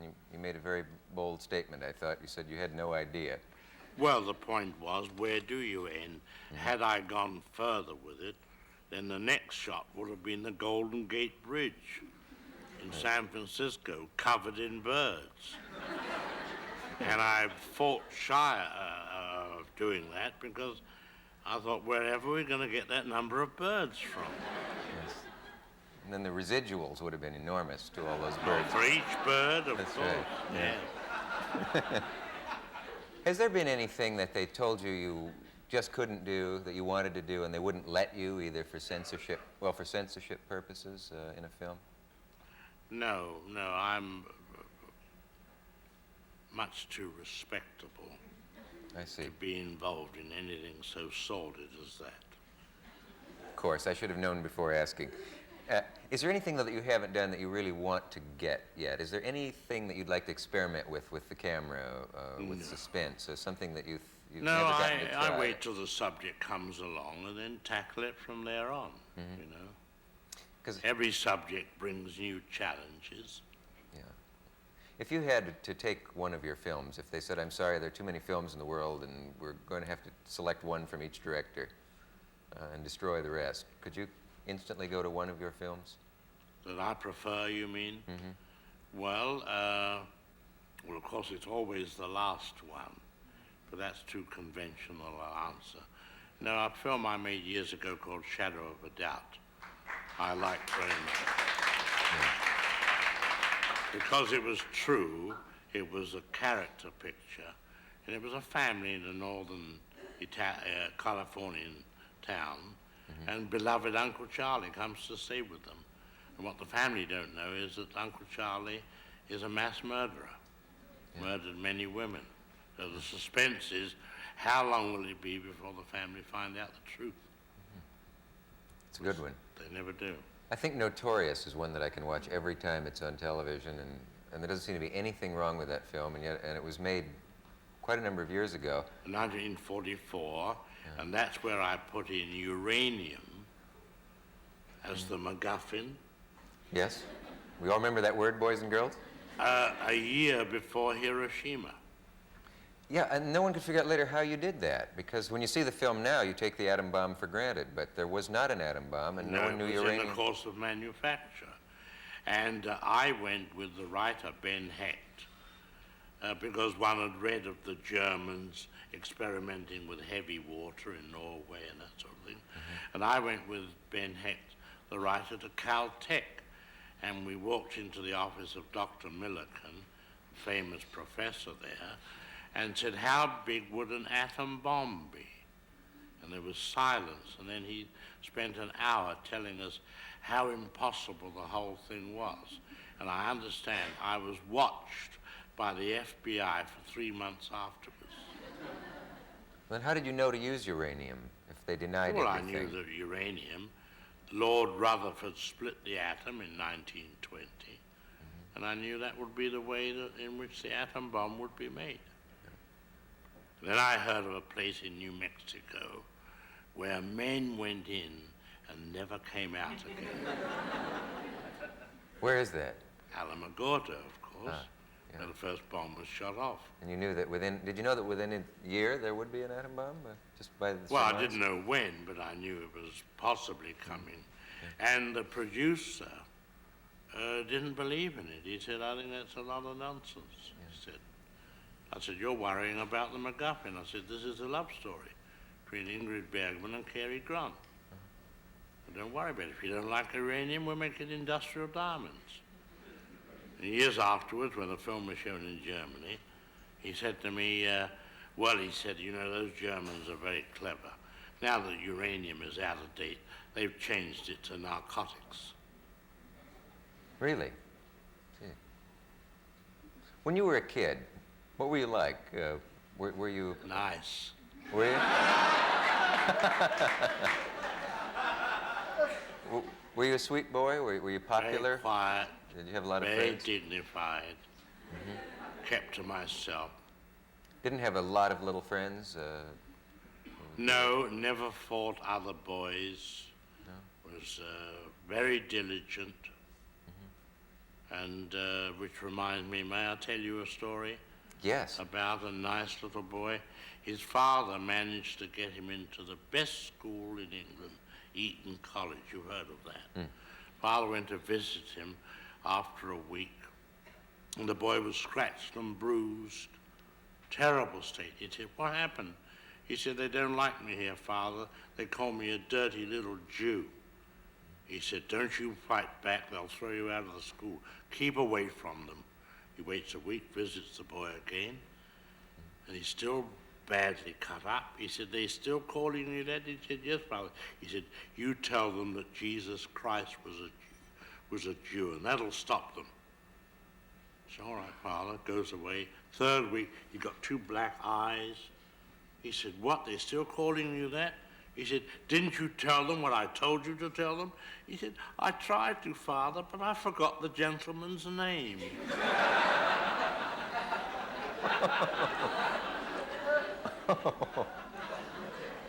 And you made a very bold statement, I thought. You said you had no idea. Well, the point was, where do you end? Had I gone further with it, then the next shot would have been the Golden Gate Bridge in San Francisco, covered in birds. And I fought shy of doing that because I thought, wherever are we going to get that number of birds from? Yes. And then the residuals would have been enormous to all those birds. For each bird, of That's course. right. Yeah. Has there been anything that they told you you just couldn't do, that you wanted to do, and they wouldn't let you, either for censorship purposes in a film? No, I'm much too respectable I see. to be involved in anything so sordid as that. Of course, I should have known before asking. Is there anything, though, that you haven't done that you really want to get yet? Is there anything that you'd like to experiment with the camera, with suspense, or something that you've No, never gotten to try? I wait till the subject comes along and then tackle it from there on, you know. 'Cause every subject brings new challenges. Yeah. If you had to take one of your films, if they said, I'm sorry, there are too many films in the world and we're going to have to select one from each director and destroy the rest, could you instantly go to one of your films? That I prefer, you mean? Well, of course, it's always the last one, but that's too conventional an answer. No, a film I made years ago called Shadow of a Doubt, I liked very much. Because it was true, it was a character picture, and it was a family in a northern Californian town, and beloved Uncle Charlie comes to stay with them. And what the family don't know is that Uncle Charlie is a mass murderer, murdered many women. So the suspense is, how long will it be before the family find out the truth? It's a good one. They never do. I think Notorious is one that I can watch every time it's on television, and there doesn't seem to be anything wrong with that film, and it was made quite a number of years ago. 1944, and that's where I put in uranium as the MacGuffin. Yes? We all remember that word, boys and girls? A year before Hiroshima. Yeah, and no one could figure out later how you did that, because when you see the film now, you take the atom bomb for granted, but there was not an atom bomb, and no one knew uranium. It was in the course of manufacture. And I went with the writer, Ben Hecht, because one had read of the Germans experimenting with heavy water in Norway and that sort of thing. And I went with Ben Hecht, the writer, to Caltech, and we walked into the office of Dr. Millikan, famous professor there, and said, how big would an atom bomb be? And there was silence, and then he spent an hour telling us how impossible the whole thing was. And I understand I was watched by the FBI for 3 months afterwards. Then how did you know to use uranium if they denied well, everything? I knew that uranium, Lord Rutherford split the atom in 1920, and I knew that would be the way in which the atom bomb would be made. Then I heard of a place in New Mexico where men went in and never came out again. Where is that? Alamogordo, of course, where the first bomb was shot off. And you knew that did you know that within a year there would be an atom bomb? Just by the Well, I surmise? didn't know when, but I knew it was possibly coming. And the producer didn't believe in it. He said, I think that's a lot of nonsense. I said, you're worrying about the MacGuffin. I said, this is a love story between Ingrid Bergman and Cary Grant. Don't worry about it. If you don't like uranium, we'll make it industrial diamonds. And years afterwards, when the film was shown in Germany, he said to me, well, he said, you know, those Germans are very clever. Now that uranium is out of date, they've changed it to narcotics. Really? Gee. When you were a kid, what were you like? Were you... Nice. Were you? Were you a sweet boy? Were you popular? Very quiet. Did you have a lot of very friends? dignified. Kept to myself. Didn't have a lot of little friends? No, never fought other boys. No. Was very diligent. And which reminds me, may I tell you a story? Yes. About a nice little boy. His father managed to get him into the best school in England, Eton College. You've heard of that. Father went to visit him after a week, and the boy was scratched and bruised. Terrible state. He said, what happened? He said, they don't like me here, Father. They call me a dirty little Jew. He said, don't you fight back. They'll throw you out of the school. Keep away from them. He waits a week, visits the boy again, and he's still badly cut up. He said, they still calling you that? He said, yes, Father. He said, you tell them that Jesus Christ was a Jew, and that'll stop them. He said, all right, Father. Goes away. Third week, he got 2 black eyes. He said, what, they're still calling you that? He said, didn't you tell them what I told you to tell them? He said, I tried to, Father, but I forgot the gentleman's name.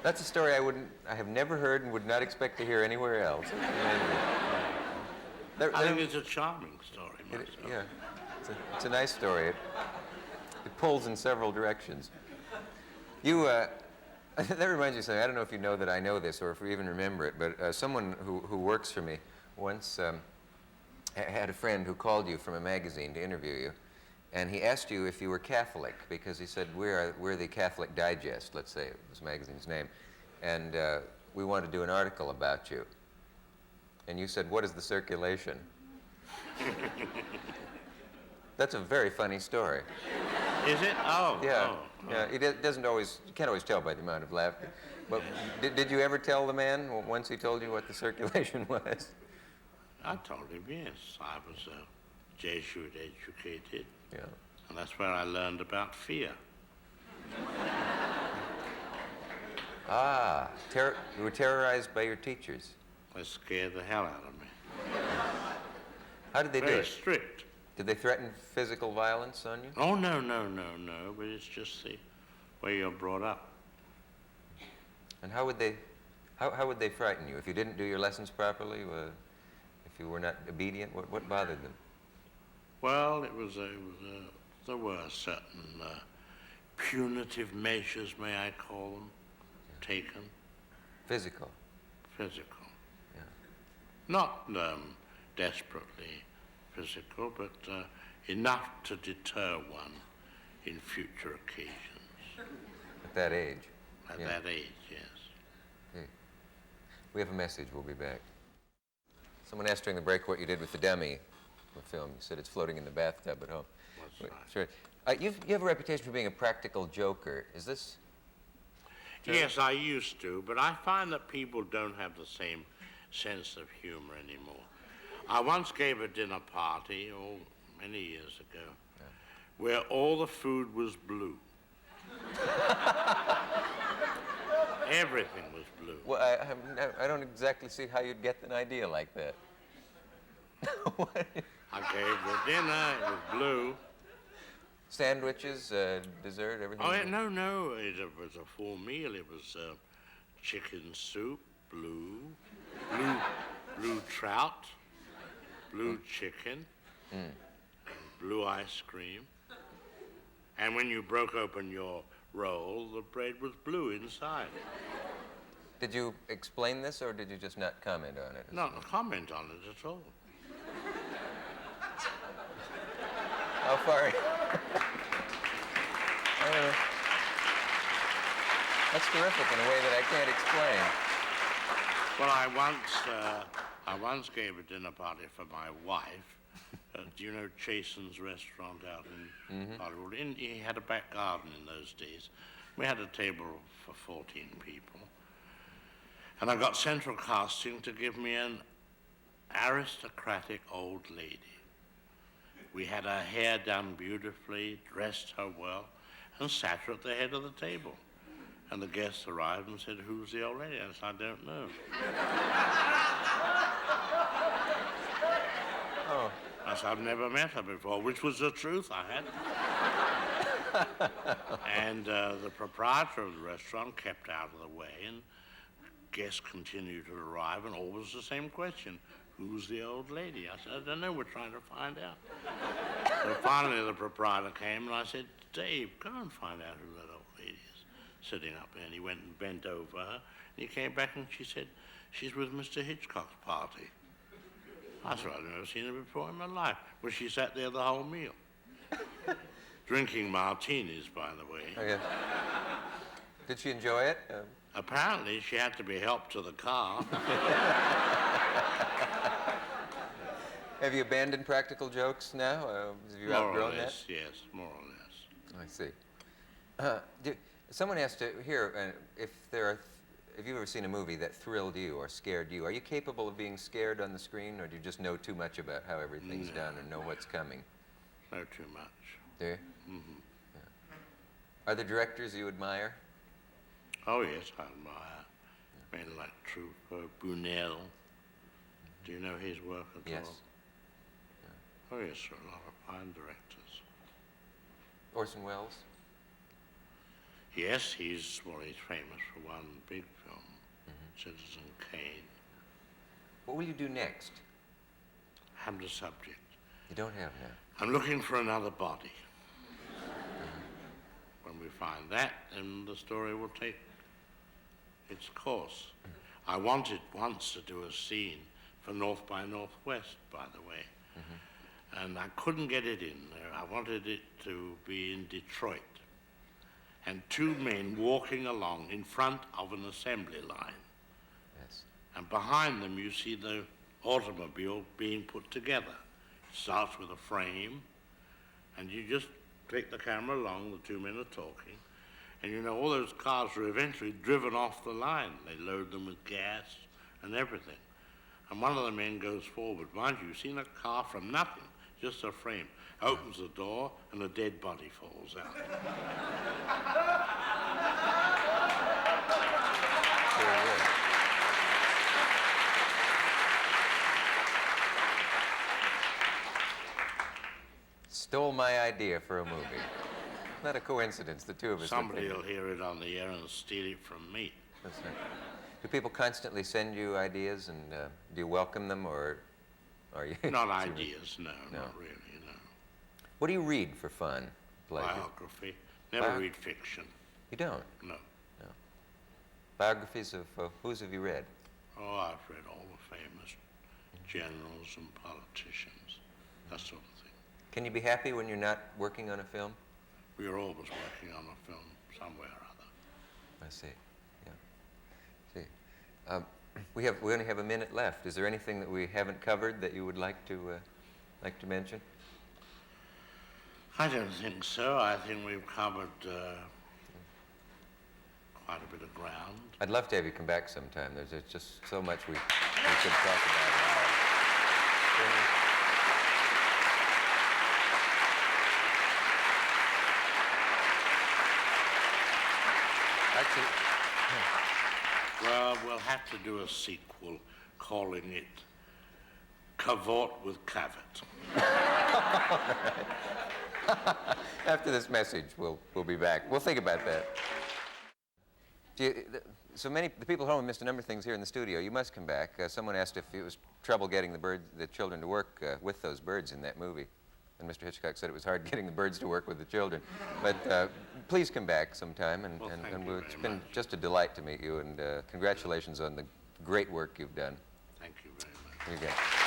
That's a story I have never heard and would not expect to hear anywhere else. I think it's a charming story, myself. Yeah, it's a nice story. It pulls in several directions. That reminds me of something. I don't know if you know that I know this or if you even remember it, but someone who works for me once had a friend who called you from a magazine to interview you, and he asked you if you were Catholic, because he said, we're the Catholic Digest, let's say, this magazine's name, and we want to do an article about you. And you said, what is the circulation? That's a very funny story. Is it? Oh. Yeah. Oh. Yeah, you can't always tell by the amount of laughter. But did you ever tell the man once he told you what the circulation was? I told him, yes. I was Jesuit educated. Yeah. And that's where I learned about fear. You were terrorized by your teachers. They scared the hell out of me. How did they do Very it? strict. Did they threaten physical violence on you? Oh, no, but it's just the way you're brought up. And how would they frighten you? If you didn't do your lessons properly, if you were not obedient, what bothered them? Well, there were certain punitive measures, may I call them, taken. Physical? Physical. Yeah. Not desperately physical, but enough to deter one in future occasions. At that age? At Yeah. that age, yes. Okay. We have a message. We'll be back. Someone asked during the break what you did with the dummy film. You said it's floating in the bathtub at home. That's right. Sure. You have a reputation for being a practical joker. Is this true? Yes, I used to, but I find that people don't have the same sense of humor anymore. I once gave a dinner party, many years ago, where all the food was blue. Everything was blue. Well, I don't exactly see how you'd get an idea like that. I gave the dinner, it was blue. Sandwiches, dessert, everything? Oh, no, it was a full meal. It was chicken soup, blue trout, blue chicken, and blue ice cream. And when you broke open your roll, the bread was blue inside. Did you explain this, or did you just not comment on it? Not comment on it at all. How far? That's terrific in a way that I can't explain. Well, I once gave a dinner party for my wife. Do you know Chasen's restaurant out in Hollywood? He had a back garden in those days. We had a table for 14 people. And I got Central Casting to give me an aristocratic old lady. We had her hair done beautifully, dressed her well, and sat her at the head of the table. And the guests arrived and said, "Who's the old lady?" I said, "I don't know." Oh. I said, "I've never met her before," which was the truth. I had. And the proprietor of the restaurant kept out of the way, and guests continued to arrive, and always the same question: "Who's the old lady?" I said, "I don't know, we're trying to find out." So finally the proprietor came, and I said, "Dave, go and find out who that old lady is sitting up there." And he went and bent over her, and he came back, and she said, "She's with Mr. Hitchcock's party." I said, "I've never seen her before in my life." Well, she sat there the whole meal. Drinking martinis, by the way. Oh, yeah. Did she enjoy it? Apparently, she had to be helped to the car. Have you abandoned practical jokes now? Have you outgrown that? Yes, more or less. I see. Someone asked here if you've ever seen a movie that thrilled you or scared you. Are you capable of being scared on the screen, or do you just know too much about how everything's done and know what's coming? No, too much. Do you? Mm-hmm. Yeah. Are there directors you admire? Oh, yes, I admire men like Truffaut, Buñuel. Do you know his work at Yes. all? Oh, yes, there are a lot of fine directors. Orson Welles? Yes, he's famous for one big film, Citizen Kane. What will you do next? Have the subject. You don't have now. I'm looking for another body. When we find that, then the story will take its course. I wanted once to do a scene for North by Northwest, by the way. And I couldn't get it in there. I wanted it to be in Detroit. And two men walking along in front of an assembly line. Yes. And behind them you see the automobile being put together. It starts with a frame, and you just take the camera along, the two men are talking, and you know all those cars are eventually driven off the line. They load them with gas and everything. And one of the men goes forward. Mind you, you've seen a car from nothing, just a frame. Opens the door, and a dead body falls out. Very good. stole my idea for a movie. Not a coincidence, the two of us. Somebody will hear it on the air and steal it from me. That's right. Do people constantly send you ideas, and do you welcome them, or are you... Not ideas, no, No. not really, no. What do you read for fun? Pleasure? Biography. Never read fiction. You don't? No. No. Biographies of whose have you read? Oh, I've read all the famous generals and politicians, that sort of thing. Can you be happy when you're not working on a film? We are always working on a film somewhere or other. I see. Yeah. See. We only have a minute left. Is there anything that we haven't covered that you would like to mention? I don't think so. I think we've covered quite a bit of ground. I'd love to have you come back sometime. There's just so much we could talk about. Actually, Well, we'll have to do a sequel calling it Cavett with Cavett. after this message, we'll be back. We'll think about that. So many the people at home missed a number of things here in the studio. You must come back. Someone asked if it was trouble getting the children to work with those birds in that movie. And Mr. Hitchcock said it was hard getting the birds to work with the children. But please come back sometime, and it's been just a delight to meet you, and congratulations on the great work you've done. Thank you very much. You got it.